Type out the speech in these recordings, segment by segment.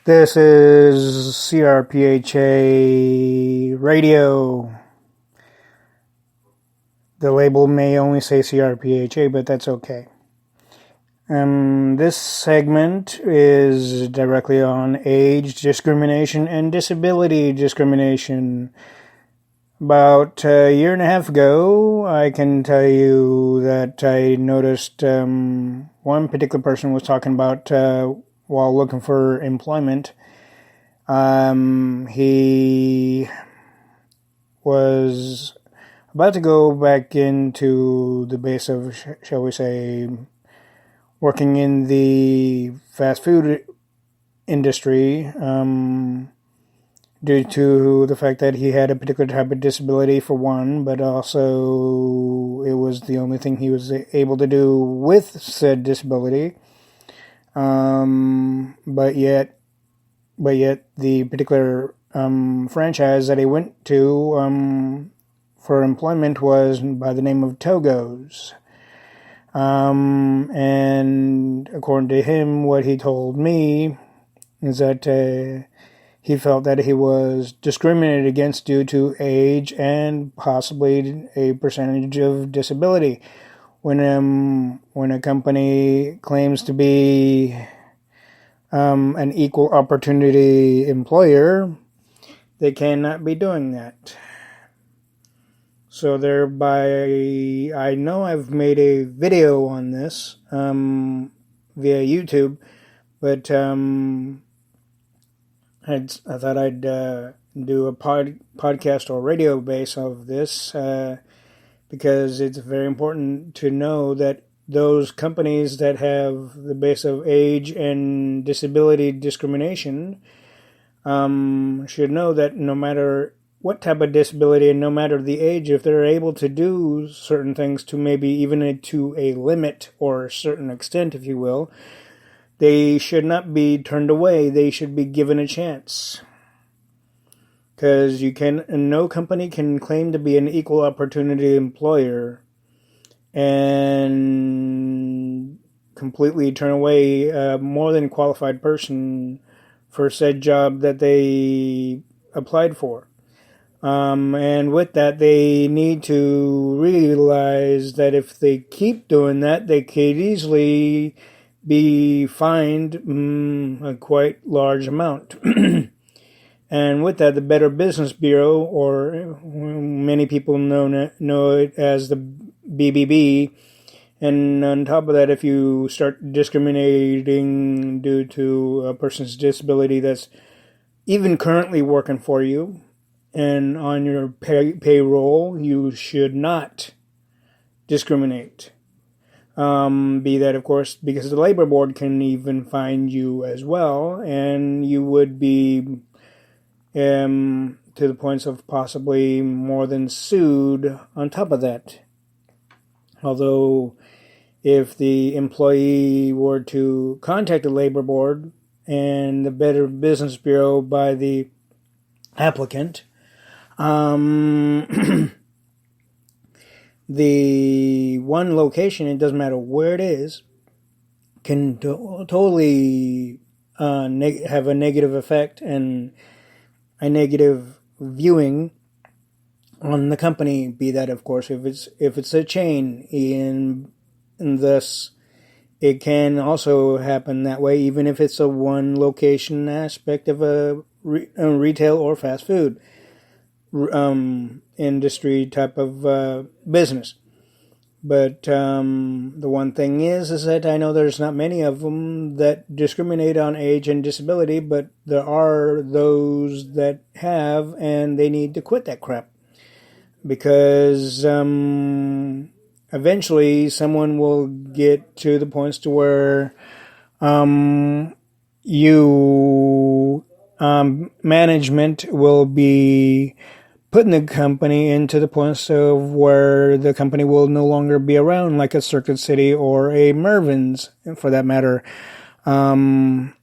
This is CRPHA radio. The label may only say CRPHA, but that's okay. This segment is directly on age discrimination and disability discrimination. About a year and a half ago, I can tell you that I noticed one particular person was talking about while looking for employment. He was about to go back into the base of, shall we say, working in the fast food industry, due to the fact that he had a particular type of disability for one, but also it was the only thing he was able to do with said disability. But yet the particular franchise that he went to for employment was by the name of Togo's. And according to him, what he told me is that he felt that he was discriminated against due to age and possibly a percentage of disability. When a company claims to be an equal opportunity employer, they cannot be doing that. So thereby, I know I've made a video on this via YouTube, but I thought I'd do a podcast or radio base of this because it's very important to know that those companies that have the base of age and disability discrimination should know that no matter what type of disability and no matter the age, if they're able to do certain things to maybe even to a limit or a certain extent, if you will, they should not be turned away. They should be given a chance. Because no company can claim to be an equal opportunity employer and completely turn away a more than qualified person for said job that they applied for. And with that, they need to realize that if they keep doing that, they could easily be fined a quite large amount. And with that, the Better Business Bureau, or many people know it as the BBB, and on top of that, if you start discriminating due to a person's disability that's even currently working for you and on your payroll, you should not discriminate. Be that, of course, because the labor board can even find you as well, and you would be to the points of possibly more than sued on top of that. Although, if the employee were to contact the labor board and the Better Business Bureau by the applicant, the one location, it doesn't matter where it is, can totally have a negative effect and a negative viewing on the company. Be that, of course, if it's a chain, and thus it can also happen that way, even if it's a one location aspect of a retail or fast food industry type of business. But the one thing is that I know there's not many of them that discriminate on age and disability, but there are those that have, and they need to quit that crap. Because eventually someone will get to the points to where management will be putting the company into the points of where the company will no longer be around, like a Circuit City or a Mervyn's, for that matter. And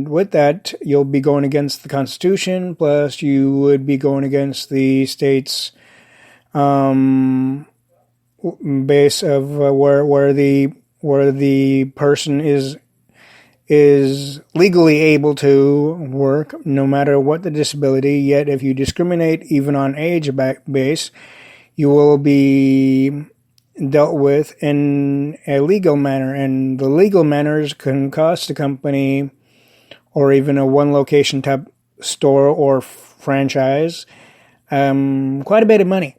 with that, you'll be going against the Constitution, plus you would be going against the state's base of where the person is is legally able to work no matter what the disability, yet if you discriminate even on age base, you will be dealt with in a legal manner, and the legal manners can cost a company or even a one location type store or franchise quite a bit of money.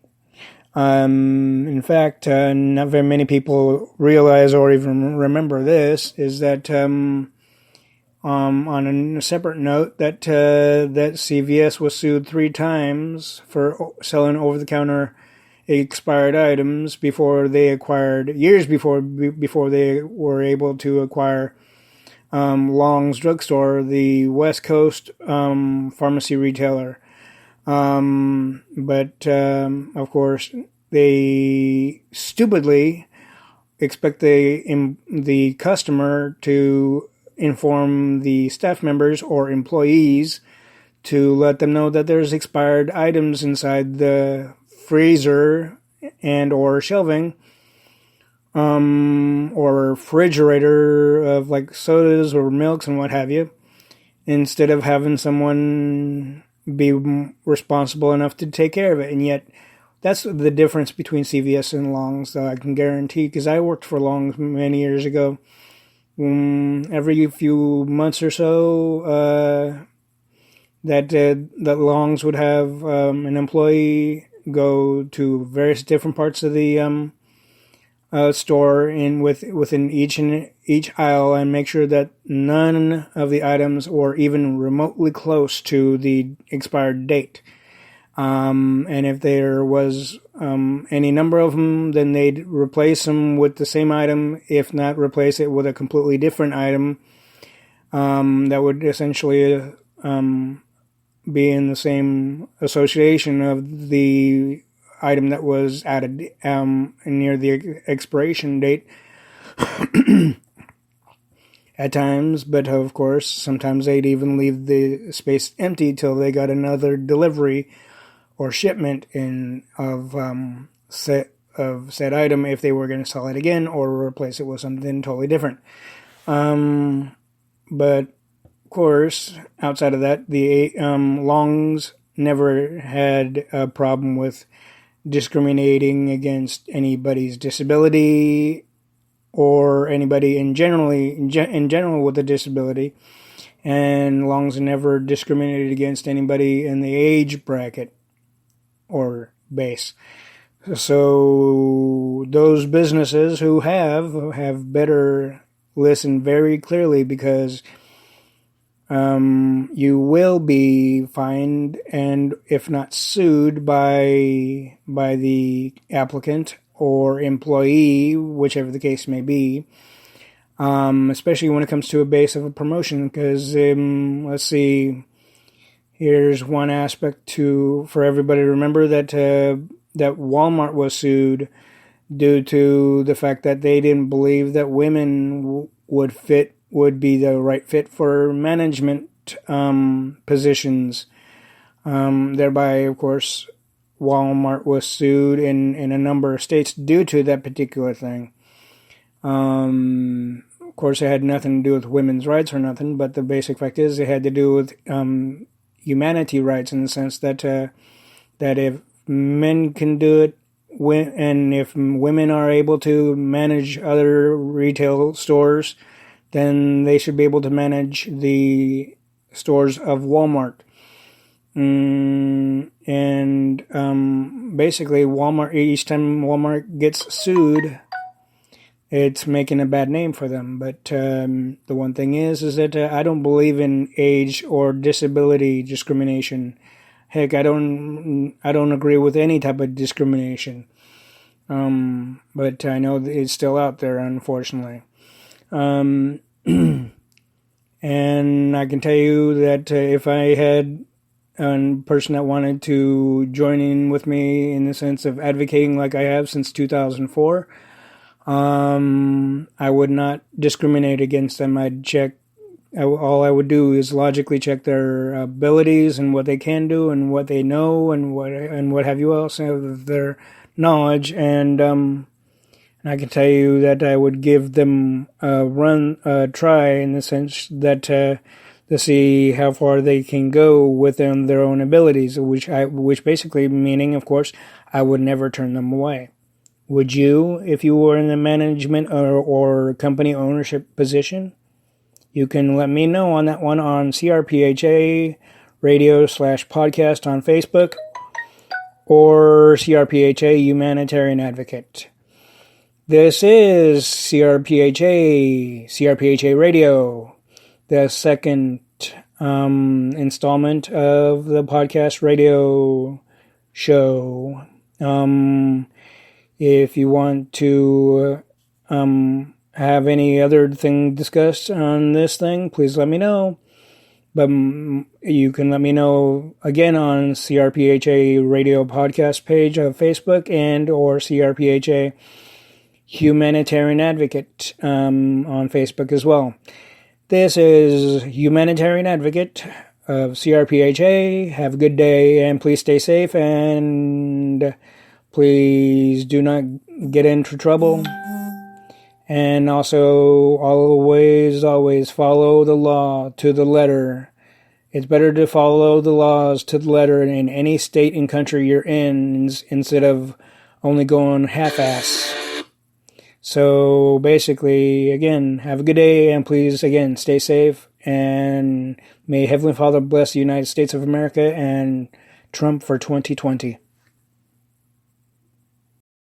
In fact, not very many people realize or even remember this, is that on a separate note, that CVS was sued 3 times for selling over-the-counter expired items before they acquired, years before they were able to acquire Long's Drugstore, the West Coast pharmacy retailer. But of course, they stupidly expect the customer to inform the staff members or employees to let them know that there's expired items inside the freezer and or shelving or refrigerator of like sodas or milks and what have you, instead of having someone be responsible enough to take care of it. And yet that's the difference between CVS and Long's, though, I can guarantee, because I worked for Long's many years ago. Every few months or so, that Long's would have an employee go to various different parts of the store within each aisle and make sure that none of the items were even remotely close to the expired date. And if there was any number of them, then they'd replace them with the same item, if not replace it with a completely different item that would essentially be in the same association of the item that was added near the expiration date at times. But of course, sometimes they'd even leave the space empty till they got another delivery or shipment of said item, if they were going to sell it again or replace it with something totally different. But of course, outside of that, the Long's never had a problem with discriminating against anybody's disability or anybody in general with a disability, and Long's never discriminated against anybody in the age bracket or base. So those businesses who have better listen very clearly, because you will be fined and, if not sued, by the applicant or employee, whichever the case may be, especially when it comes to a base of a promotion. Because let's see, here's one aspect for everybody to remember, that Walmart was sued due to the fact that they didn't believe that women would be the right fit for management positions. Thereby, of course, Walmart was sued in a number of states due to that particular thing. Of course, it had nothing to do with women's rights or nothing, but the basic fact is it had to do with humanity rights, in the sense that if men can do it, and if women are able to manage other retail stores, then they should be able to manage the stores of Walmart. And basically, Walmart, each time Walmart gets sued, it's making a bad name for them. But the one thing is that I don't believe in age or disability discrimination. Heck, I don't agree with any type of discrimination. But I know it's still out there, unfortunately. And I can tell you that if I had a person that wanted to join in with me in the sense of advocating like I have since 2004, I would not discriminate against them. All I would do is logically check their abilities and what they can do and what they know and what have you else of their knowledge, and And I can tell you that I would give them a try in the sense that to see how far they can go within their own abilities, which basically meaning, of course, I would never turn them away. Would you, if you were in the management or company ownership position? You can let me know on that one on CRPHA radio/podcast on Facebook or CRPHA Humanitarian Advocate. This is CRPHA Radio, the second installment of the podcast radio show. If you want to have any other thing discussed on this thing, please let me know. But you can let me know again on CRPHA Radio Podcast page of Facebook and or CRPHA Humanitarian Advocate on Facebook as well. This is Humanitarian Advocate of CRPHA. Have a good day and please stay safe and please do not get into trouble. And also, always follow the law to the letter. It's better to follow the laws to the letter in any state and country you're in instead of only going half-ass. So basically, again, have a good day and please, again, stay safe. And may Heavenly Father bless the United States of America and Trump for 2020.